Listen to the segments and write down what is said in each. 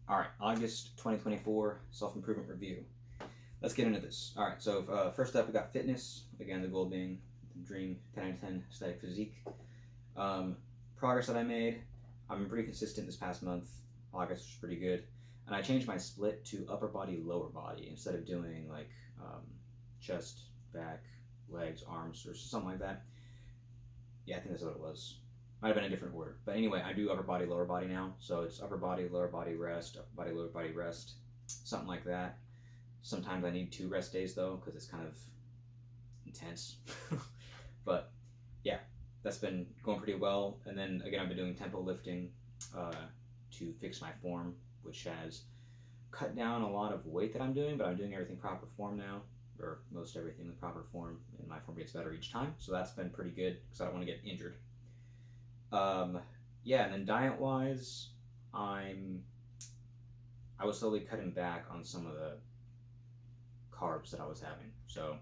All right, August 2024 self-improvement review. Let's get into this. All right, so first up we got fitness. Again, the goal being the dream 10 out of 10 aesthetic physique. Um, Progress that I made. I've been pretty consistent this past month. August was pretty good. And I changed my split to upper body, lower body instead of doing like chest, back, legs, arms, or something like that. Yeah, I think that's what it was. Might have been a different order. But anyway, I do upper body, lower body now. So it's upper body, lower body, rest, upper body, lower body, rest. Something like that. Sometimes I need 2 rest days though, because it's kind of intense. But yeah, that's been going pretty well. And then again, I've been doing tempo lifting to fix my form, which has cut down a lot of weight that I'm doing, but I'm doing everything proper form now, or most everything in the proper form, and my form gets better each time. So that's been pretty good because I don't want to get injured. Yeah, and then diet wise, I was slowly cutting back on some of the carbs that I was having. So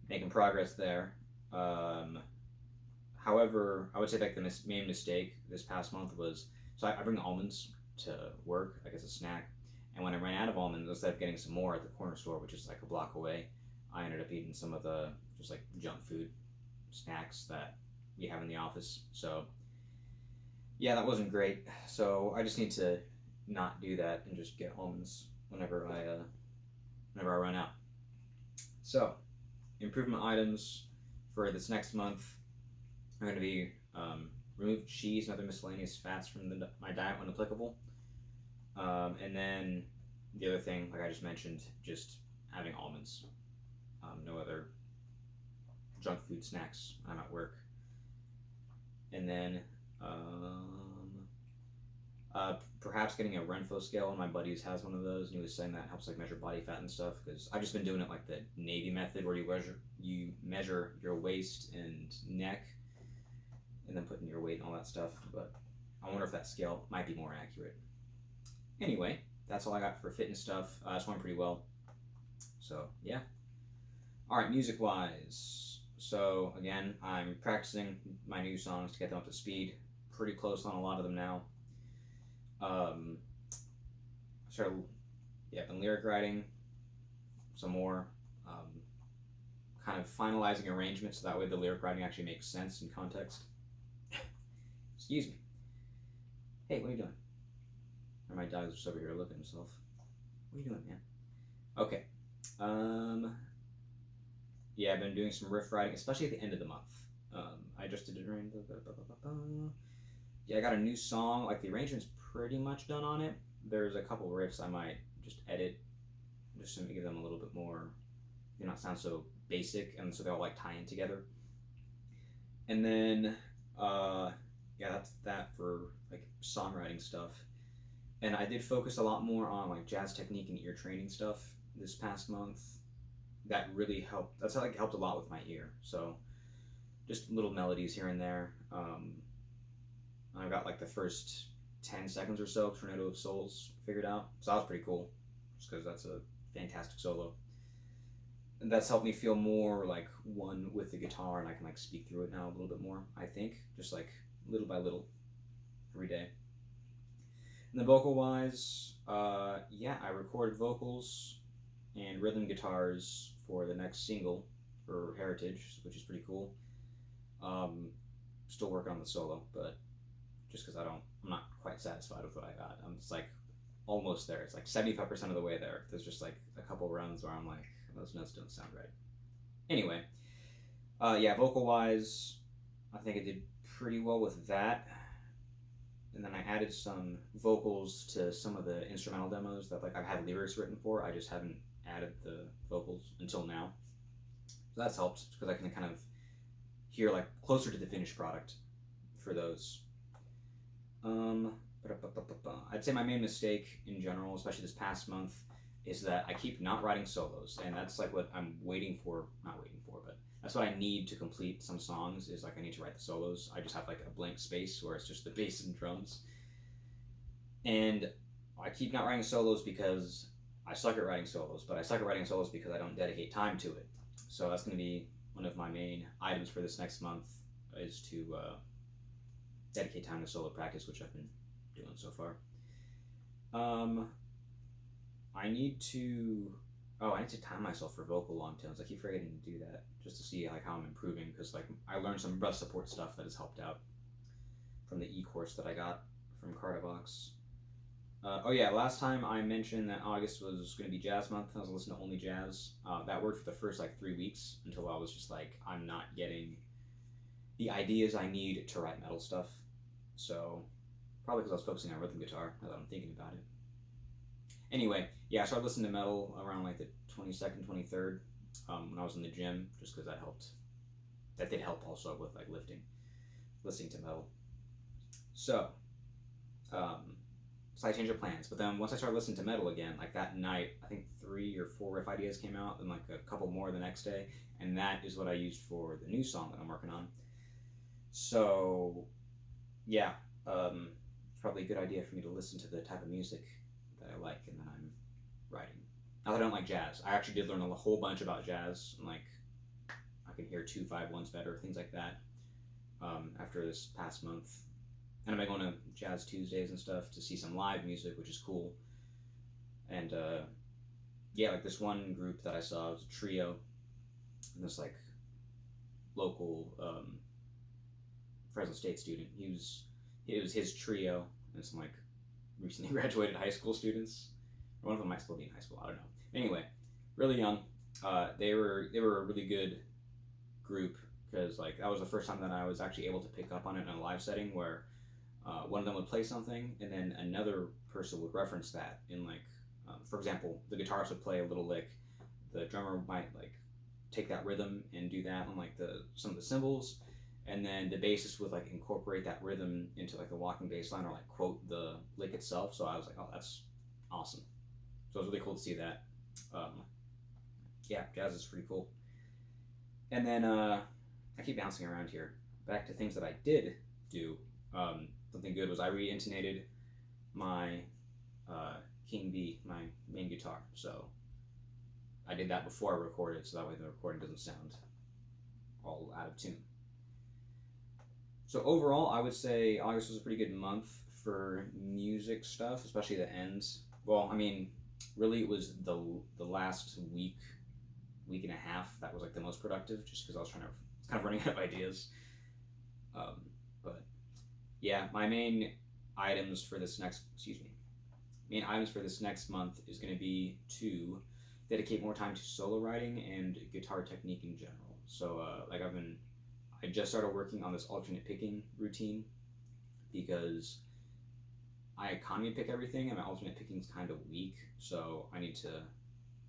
making progress there. However, I would say like the main mistake this past month was I bring almonds to work like as a snack, and when I ran out of almonds, instead of getting some more at the corner store, which is like a block away, I ended up eating some of the just like junk food snacks that we have in the office. So yeah, that wasn't great. So I just need to not do that and just get almonds whenever I run out. So improvement items for this next month are going to be remove cheese and other miscellaneous fats from my diet when applicable. And then the other thing, like I just mentioned, just having almonds. No other junk food snacks when I'm at work. And then perhaps getting a Renpho scale. One of my buddies has one of those, and he was saying that helps like measure body fat and stuff. Because I've just been doing it like the Navy method, where you measure your waist and neck, and then putting your weight and all that stuff. But I wonder if that scale might be more accurate. Anyway, that's all I got for fitness stuff. It's going pretty well. So yeah. All right, music wise. So again, I'm practicing my new songs to get them up to speed. Pretty close on a lot of them now. Started, yeah, been lyric writing some more. Kind of finalizing arrangements so that way the lyric writing actually makes sense in context. Excuse me. Hey, what are you doing? Or my dog's just over here looking at himself. What are you doing, man? Okay. Yeah, I've been doing some riff writing, especially at the end of the month. I just did it during yeah, I got a new song. Like the arrangement's pretty much done on it. There's a couple riffs I might just edit, just to give them a little bit more, not sound so basic, and so they all like tie in together. And then, yeah, that's that for like songwriting stuff. And I did focus a lot more on like jazz technique and ear training stuff this past month. That really helped. That's like helped a lot with my ear. So just little melodies here and there. I got like the first 10 seconds or so of Tornado of Souls figured out. So that was pretty cool, just because that's a fantastic solo. And that's helped me feel more like one with the guitar, and I can like speak through it now a little bit more, I think. Just like little by little every day. And then vocal wise, yeah, I recorded vocals and rhythm guitars for the next single for Heritage, which is pretty cool. Still working on the solo, but just because I'm not quite satisfied with what I got. I'm just like almost there. It's like 75% of the way there. There's just like a couple runs where I'm like, those notes don't sound right. Anyway, yeah, vocal wise, I think I did pretty well with that. And then I added some vocals to some of the instrumental demos that like I've had lyrics written for. I just haven't added the vocals until now. So that's helped because I can kind of hear like closer to the finished product for those. I'd say my main mistake in general, especially this past month, is that I keep not writing solos, and that's like what I'm waiting for. Not waiting for, but that's what I need to complete some songs. Is like I need to write the solos. I just have like a blank space where it's just the bass and drums, and I keep not writing solos because I suck at writing solos. But I suck at writing solos because I don't dedicate time to it. So that's going to be one of my main items for this next month, is to dedicate time to solo practice, which I've been doing so far. Um, I need to. Oh, I need to time myself for vocal long tones. I keep forgetting to do that just to see like how I'm improving because like I learned some breath support stuff that has helped out from the e-course that I got from Cardivox. Oh yeah, last time I mentioned that August was going to be jazz month. I was listening to only jazz. That worked for the first like 3 weeks until I was just like, I'm not getting the ideas I need to write metal stuff. So probably because I was focusing on rhythm guitar now that I'm thinking about it. Anyway, yeah, I started listening to metal around like the 22nd, 23rd when I was in the gym, just because that helped. That did help also with like listening to metal. So, slight change of plans. But then once I started listening to metal again, like that night, I think 3 or 4 riff ideas came out, and like a couple more the next day, and that is what I used for the new song that I'm working on. So, yeah, it's probably a good idea for me to listen to the type of music that I like and that I'm writing. Not that I don't like jazz. I actually did learn a whole bunch about jazz, and like I can hear 2-5-1s better, things like that. After this past month, and I'm going to Jazz Tuesdays and stuff to see some live music, which is cool. And yeah, like this one group that I saw was a trio, and this like local Fresno State student. It was his trio, and some like recently graduated high school students. Or one of them might still be in high school. I don't know. Anyway, really young. They were a really good group because like that was the first time that I was actually able to pick up on it in a live setting where one of them would play something and then another person would reference that in like for example, the guitarist would play a little lick, the drummer might like take that rhythm and do that on like some of the cymbals, and then the bassist would like incorporate that rhythm into like the walking bass line or like quote the lick itself. So I was like, oh, that's awesome. So it was really cool to see that. Yeah, jazz is pretty cool. And then I keep bouncing around here. Back to things that I did do. Something good was I re-intonated my King B, my main guitar. So I did that before I recorded, so that way the recording doesn't sound all out of tune. So overall, I would say August was a pretty good month for music stuff, especially the ends. Well, I mean, really it was the last week and a half that was like the most productive, just because I was kind of running out of ideas. But yeah, my main items for this next month is going to be to dedicate more time to solo writing and guitar technique in general. So I just started working on this alternate picking routine because I economy pick everything and my alternate picking is kind of weak, so I need to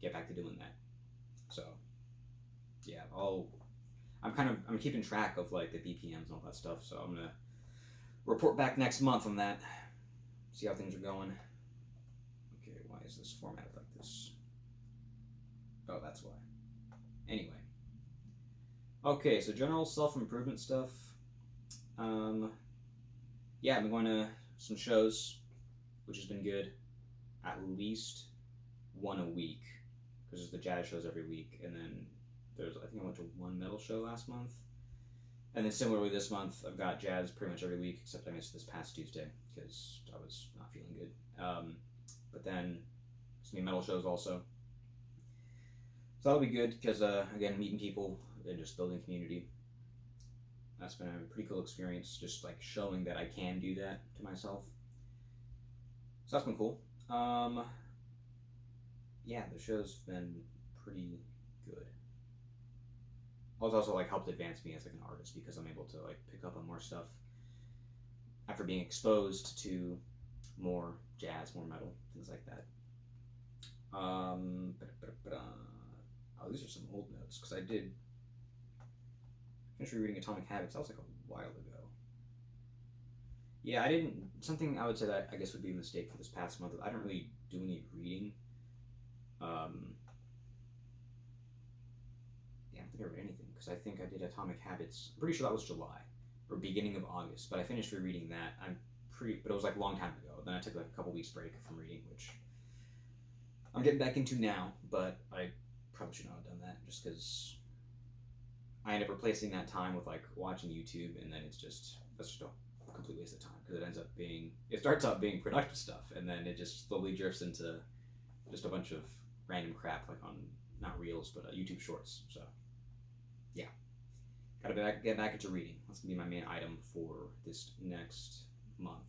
get back to doing that. So yeah, I'm keeping track of like the BPMs and all that stuff, so I'm gonna report back next month on that, see how things are going. Okay, why is this formatted like this? Oh, that's why. Anyway. Okay, so general self-improvement stuff. Yeah, I've been going to some shows, which has been good. At least one a week, because there's the jazz shows every week, and then I think I went to one metal show last month. And then similarly this month, I've got jazz pretty much every week, except I missed this past Tuesday, because I was not feeling good. But then some metal shows also. So that'll be good, because again, meeting people and just building community. That's been a pretty cool experience, just like showing that I can do that to myself. So that's been cool. Yeah, the show's been pretty good. It's also like helped advance me as like an artist because I'm able to like pick up on more stuff after being exposed to more jazz, more metal, things like that. Oh, these are some old notes because I did finish rereading Atomic Habits. That was like a while ago. Yeah, something I would say that I guess would be a mistake for this past month. I didn't really do any reading. Yeah, I don't think I read anything because I think I did Atomic Habits. I'm pretty sure that was July or beginning of August, but I finished rereading that. But it was like a long time ago. Then I took like a couple weeks break from reading, which I'm getting back into now, but I probably should not have done that just because I end up replacing that time with like watching YouTube, and then that's just a complete waste of time because it starts out being productive stuff, and then it just slowly drifts into just a bunch of random crap like on not reels but YouTube Shorts. So yeah, gotta get back into reading. That's gonna be my main item for this next month.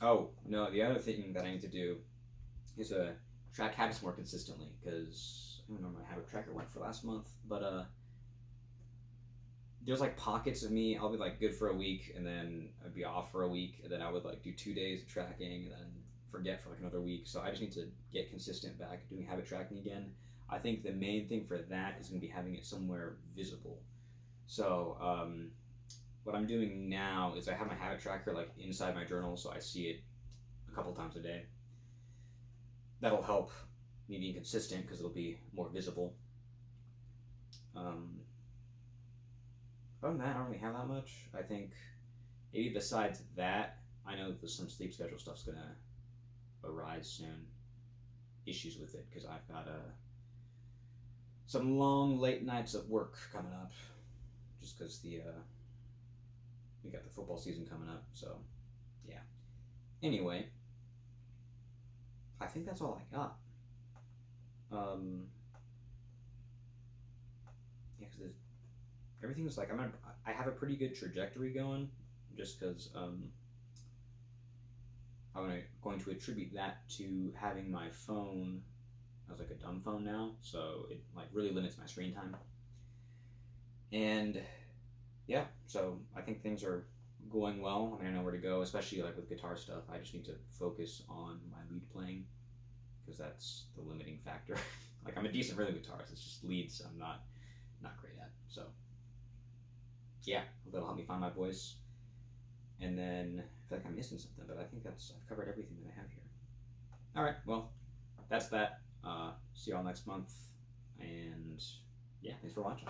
Oh no, the other thing that I need to do is track habits more consistently because I don't know where my habit tracker went for last month, but there's like pockets of me. I'll be like good for a week, and then I'd be off for a week, and then I would like do 2 days of tracking, and then forget for like another week. So I just need to get consistent back doing habit tracking again. I think the main thing for that is going to be having it somewhere visible. So what I'm doing now is I have my habit tracker like inside my journal, so I see it a couple times a day. That'll help me being consistent because it'll be more visible. Other than that, I don't really have that much. I think maybe besides that, I know that some sleep schedule stuff's gonna arise soon. Issues with it because I've got some long late nights at work coming up, just because we got the football season coming up. So yeah. Anyway, I think that's all I got. Yeah, because everything's like I have a pretty good trajectory going, just because I'm going to attribute that to having my phone as like a dumb phone now, so it like really limits my screen time. And yeah, so I think things are going well. I mean, I know where to go, especially like with guitar stuff. I just need to focus on my lead playing because that's the limiting factor. Like I'm a decent rhythm guitarist, it's just leads I'm not great at. So yeah, that'll help me find my voice. And then I feel like I'm missing something, but I think I've covered everything that I have here. All right, well, that's that. See y'all next month, and yeah, thanks for watching.